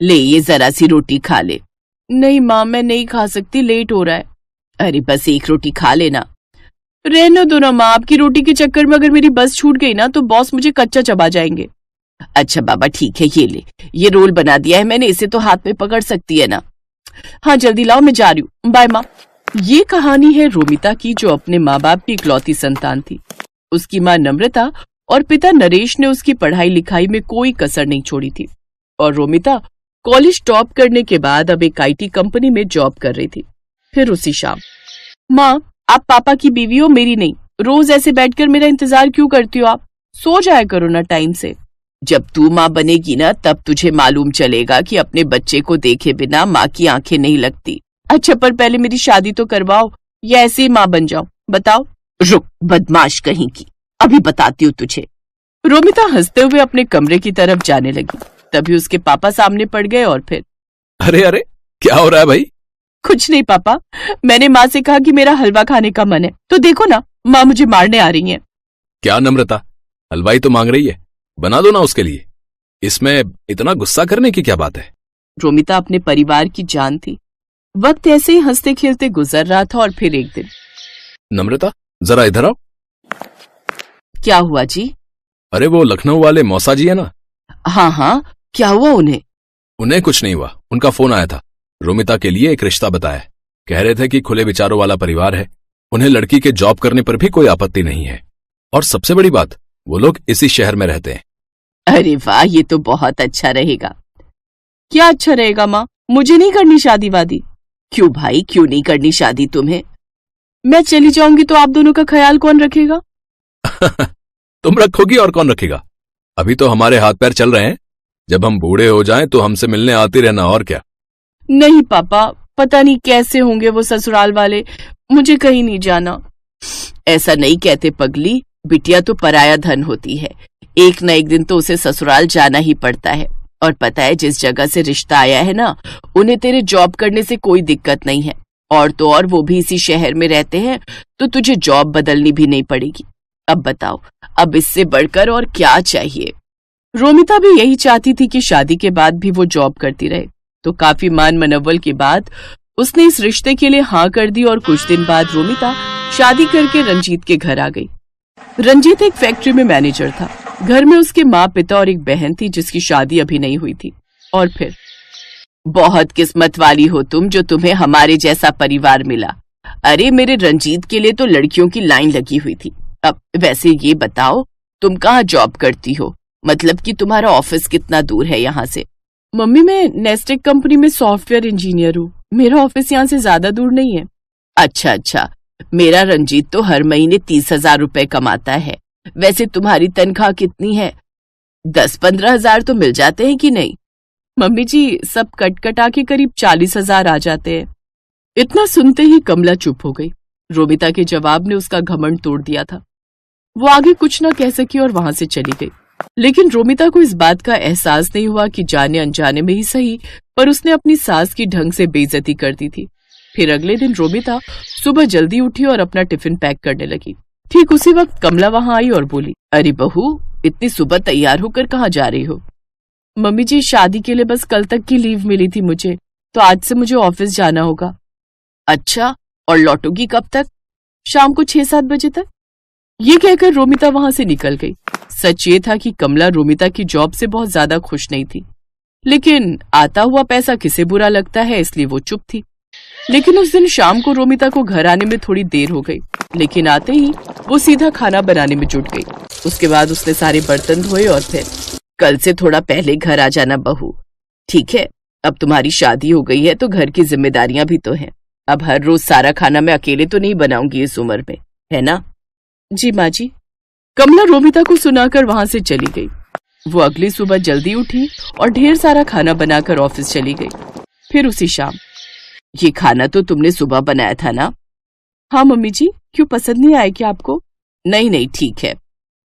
ले ये जरा सी रोटी खा ले। नहीं माँ, मैं नहीं खा सकती, लेट हो रहा है। अरे बस एक रोटी खा लेना। रहने दो ना माँ, आपकी रोटी के चक्कर में अगर मेरी बस छूट गई ना तो बॉस मुझे कच्चा चबा जाएंगे। अच्छा बाबा ठीक है, ये ले, ये रोल बना दिया है मैंने, इसे तो हाथ में पकड़ सकती है ना। हाँ जल्दी लाओ, मैं जा रही हूँ, बाय माँ। ये कहानी है रोमिता की, जो अपने माँ बाप की इकलौती संतान थी। उसकी माँ नम्रता और पिता नरेश ने उसकी पढ़ाई लिखाई में कोई कसर नहीं छोड़ी थी और रोमिता कॉलेज टॉप करने के बाद अब एक आईटी कंपनी में जॉब कर रही थी। फिर उसी शाम, माँ आप पापा की बीवी हो, मेरी नहीं। रोज ऐसे बैठकर मेरा इंतजार क्यों करती हो आप? सो जाया करो ना टाइम से। जब तू माँ बनेगी ना तब तुझे मालूम चलेगा कि अपने बच्चे को देखे बिना माँ की आंखें नहीं लगती। अच्छा पर पहले मेरी शादी तो करवाओ या ऐसे ही माँ बन जाओ, बताओ। रुक बदमाश कहीं की, अभी बताती हूँ तुझे। रोमिता हंसते हुए अपने कमरे की तरफ जाने लगी। तभी उसके पापा सामने पड़ गए और फिर, अरे अरे क्या हो रहा है भाई? कुछ नहीं पापा, मैंने माँ से कहा कि मेरा हलवा खाने का मन है, तो देखो ना माँ मुझे मारने आ रही है। क्या नम्रता, हलवाई तो मांग रही है, बना दो ना उसके लिए, इसमें इतना गुस्सा करने की क्या बात है? रोमिता अपने परिवार की जान थी। वक्त ऐसे ही हंसते खेलते गुजर रहा था और फिर एक दिन, नम्रता जरा इधर आओ। क्या हुआ जी? अरे वो लखनऊ वाले मौसा जी है ना? हाँ हाँ, क्या हुआ उन्हें? उन्हें कुछ नहीं हुआ, उनका फोन आया था, रोमिता के लिए एक रिश्ता बताया। कह रहे थे कि खुले विचारों वाला परिवार है, उन्हें लड़की के जॉब करने पर भी कोई आपत्ति नहीं है और सबसे बड़ी बात, वो लोग इसी शहर में रहते हैं। अरे वाह, ये तो बहुत अच्छा रहेगा। क्या अच्छा रहेगा माँ? मुझे नहीं करनी शादी वादी। क्यों भाई, क्यों नहीं करनी शादी तुम्हें? मैं चली जाऊंगी तो आप दोनों का ख्याल कौन रखेगा? तुम रखोगी और कौन रखेगा? अभी तो हमारे हाथ पैर चल रहे हैं, जब हम बूढ़े हो जाएं तो हमसे मिलने आती रहना, और क्या। नहीं पापा, पता नहीं कैसे होंगे वो ससुराल वाले, मुझे कहीं नहीं जाना। ऐसा नहीं कहते पगली, बिटिया तो पराया धन होती है, एक न एक दिन तो उसे ससुराल जाना ही पड़ता है। और पता है जिस जगह से रिश्ता आया है ना, उन्हें तेरे जॉब करने से कोई दिक्कत नहीं है, और तो और वो भी इसी शहर में रहते हैं, तो तुझे जॉब बदलनी भी नहीं पड़ेगी। अब बताओ, अब इससे बढ़कर और क्या चाहिए? रोमिता भी यही चाहती थी कि शादी के बाद भी वो जॉब करती रहे, तो काफी मान मनव्वल के बाद उसने इस रिश्ते के लिए हाँ कर दी और कुछ दिन बाद रोमिता शादी करके रंजीत के घर आ गई। रंजीत एक फैक्ट्री में मैनेजर था। घर में उसके माँ पिता और एक बहन थी जिसकी शादी अभी नहीं हुई थी। और फिर, बहुत किस्मत वाली हो तुम जो तुम्हें हमारे जैसा परिवार मिला। अरे मेरे रंजीत के लिए तो लड़कियों की लाइन लगी हुई थी। अब वैसे ये बताओ, तुम कहाँ जॉब करती हो? मतलब कि तुम्हारा ऑफिस कितना दूर है यहाँ से? मम्मी मैं नेस्टेक कंपनी में सॉफ्टवेयर इंजीनियर हूँ, मेरा ऑफिस यहाँ से ज्यादा दूर नहीं है। अच्छा अच्छा, मेरा रंजीत तो हर महीने 30,000 रुपए कमाता है। वैसे तुम्हारी तनख्वाह कितनी है? 10-15 हजार तो मिल जाते हैं कि नहीं? मम्मी जी सब कट कटा के करीब 40,000 आ जाते हैं। इतना सुनते ही कमला चुप हो गई। रोमिता के जवाब ने उसका घमंड तोड़ दिया था। वो आगे कुछ न कह सकी और वहां से चली गई। लेकिन रोमिता को इस बात का एहसास नहीं हुआ कि जाने अनजाने में ही सही, पर उसने अपनी सास की ढंग से बेइज्जती कर दी थी। फिर अगले दिन रोमिता सुबह जल्दी उठी और अपना टिफिन पैक करने लगी। ठीक उसी वक्त कमला वहां आई और बोली, अरे बहू, इतनी सुबह तैयार होकर कहाँ जा रही हो? मम्मी जी शादी के लिए बस कल तक की लीव मिली थी मुझे, तो आज से मुझे ऑफिस जाना होगा। अच्छा, और लौटोगी कब तक? शाम को 6-7 बजे तक। ये कहकर रोमिता वहां से निकल गई। सच ये था कि कमला रोमिता की जॉब से बहुत ज्यादा खुश नहीं थी, लेकिन आता हुआ पैसा किसे बुरा लगता है, इसलिए वो चुप थी। लेकिन उस दिन शाम को रोमिता को घर आने में थोड़ी देर हो गई, लेकिन आते ही वो सीधा खाना बनाने में जुट गई। उसके बाद उसने सारे बर्तन धोए और फिर, कल से थोड़ा पहले घर आ जाना बहू, ठीक है? अब तुम्हारी शादी हो गई है तो घर की जिम्मेदारियां भी तो हैं। अब हर रोज सारा खाना मैं अकेले तो नहीं बनाऊंगी इस उम्र में, है ना? जी माँ जी। कमला रोमिता को सुनाकर वहां से चली गई। वो अगली सुबह जल्दी उठी और ढेर सारा खाना बनाकर ऑफिस चली गई। फिर उसी शाम, ये खाना तो तुमने सुबह बनाया था ना? हाँ मम्मी जी, क्यों पसंद नहीं आया क्या आपको? नहीं नहीं ठीक है।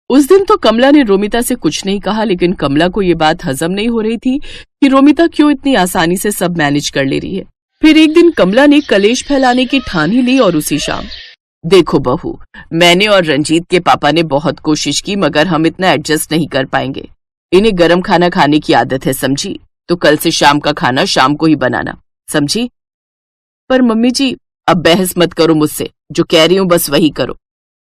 उस दिन तो कमला ने रोमिता से कुछ नहीं कहा, लेकिन कमला को ये बात हजम नहीं हो रही थी कि रोमिता क्यों इतनी आसानी से सब मैनेज कर ले रही है। फिर एक दिन कमला ने कलेश फैलाने की ठान ही ली और उसी शाम, देखो बहू, मैंने और रंजीत के पापा ने बहुत कोशिश की, मगर हम इतना एडजस्ट नहीं कर पाएंगे। इन्हें गरम खाना खाने की आदत है समझी, तो कल से शाम का खाना शाम को ही बनाना, समझी? पर मम्मी जी, अब बहस मत करो मुझसे, जो कह रही हूं बस वही करो।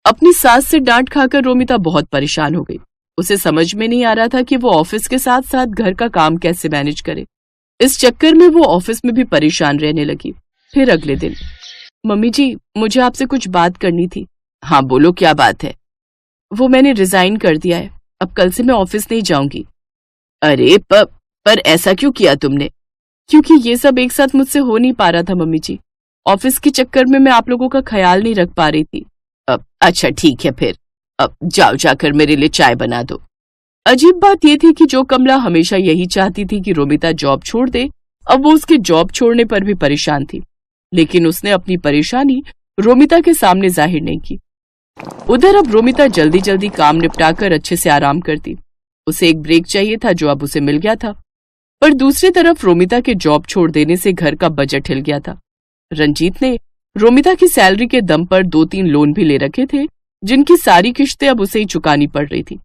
अपनी सास से डांट खाकर रोमिता बहुत परेशान हो गई। उसे समझ में नहीं आ रहा था कि वो ऑफिस के साथ साथ घर का काम कैसे मैनेज करे। इस चक्कर में वो ऑफिस में भी परेशान रहने लगी। फिर अगले दिन, मम्मी जी, मुझे आपसे कुछ बात करनी थी। हाँ बोलो, क्या बात है? वो मैंने रिजाइन कर दिया है, अब कल से मैं ऑफिस नहीं जाऊंगी। अरे पर ऐसा क्यों किया तुमने? क्योंकि ये सब एक साथ मुझसे हो नहीं पा रहा था मम्मी जी। ऑफिस के चक्कर में मैं आप लोगों का ख्याल नहीं रख पा रही थी। अब अच्छा ठीक है, फिर अब जाओ, जाकर मेरे लिए चाय बना दो। अजीब बात यह थी कि जो कमला हमेशा यही चाहती थी कि रोमिता जॉब छोड़ दे, अब वो उसके जॉब छोड़ने पर भी परेशान थी, लेकिन उसने अपनी परेशानी रोमिता के सामने जाहिर नहीं की। उधर अब रोमिता जल्दी जल्दी काम निपटाकर अच्छे से आराम करती। उसे एक ब्रेक चाहिए था जो अब उसे मिल गया था। पर दूसरी तरफ रोमिता के जॉब छोड़ देने से घर का बजट हिल गया था। रंजीत ने रोमिता की सैलरी के दम पर 2-3 लोन भी ले रखे थे, जिनकी सारी किश्तें अब उसे ही चुकानी पड़ रही थी।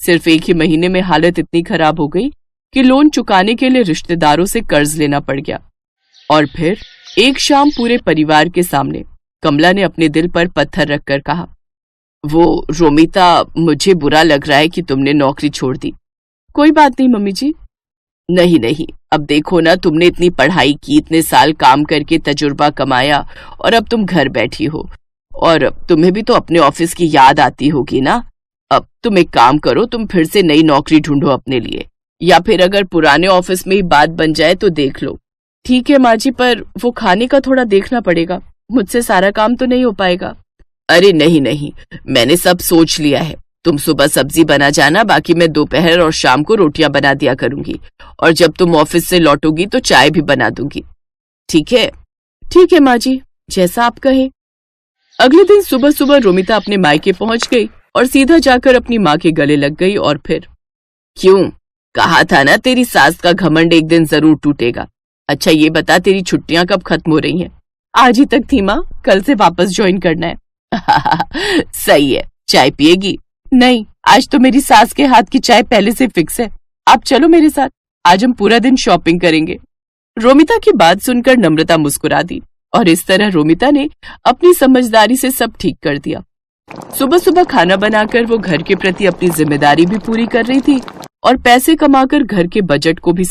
सिर्फ एक ही महीने में हालत इतनी खराब हो गई कि लोन चुकाने के लिए रिश्तेदारों से कर्ज लेना पड़ गया। और फिर एक शाम पूरे परिवार के सामने कमला ने अपने दिल पर पत्थर रखकर कहा, वो रोमिता, मुझे बुरा लग रहा है कि तुमने नौकरी छोड़ दी। कोई बात नहीं मम्मी जी। नहीं, अब देखो ना, तुमने इतनी पढ़ाई की, इतने साल काम करके तजुर्बा कमाया, और अब तुम घर बैठी हो, और तुम्हें भी तो अपने ऑफिस की याद आती होगी ना। अब तुम एक काम करो, तुम फिर से नई नौकरी ढूंढो अपने लिए, या फिर अगर पुराने ऑफिस में ही बात बन जाए तो देख लो। ठीक है माँ जी, पर वो खाने का थोड़ा देखना पड़ेगा, मुझसे सारा काम तो नहीं हो पाएगा। अरे नहीं, मैंने सब सोच लिया है। तुम सुबह सब्जी बना जाना, बाकी मैं दोपहर और शाम को रोटियां बना दिया करूंगी, और जब तुम ऑफिस से लौटोगी तो चाय भी बना दूंगी। ठीक है? ठीक है माँ जी, जैसा आप कहें। अगले दिन सुबह सुबह रोमिता अपने मायके पहुंच गई और सीधा जाकर अपनी माँ के गले लग गई। और फिर, क्यों? कहा था ना, तेरी सास का घमंड एक दिन जरूर टूटेगा। अच्छा ये बता, तेरी छुट्टियां कब खत्म हो रही हैं? आज ही तक थी माँ, कल से वापस ज्वाइन करना है। सही है, चाय पिएगी? नहीं, आज तो मेरी सास के हाथ की चाय पहले से फिक्स है। आप चलो मेरे साथ, आज हम पूरा दिन शॉपिंग करेंगे। रोमिता की बात सुनकर नम्रता मुस्कुरा दी, और इस तरह रोमिता ने अपनी समझदारी से सब ठीक कर दिया। सुबह सुबह खाना बनाकर वो घर के प्रति अपनी जिम्मेदारी भी पूरी कर रही थी, और पैसे कमाकर घर के बजट को भी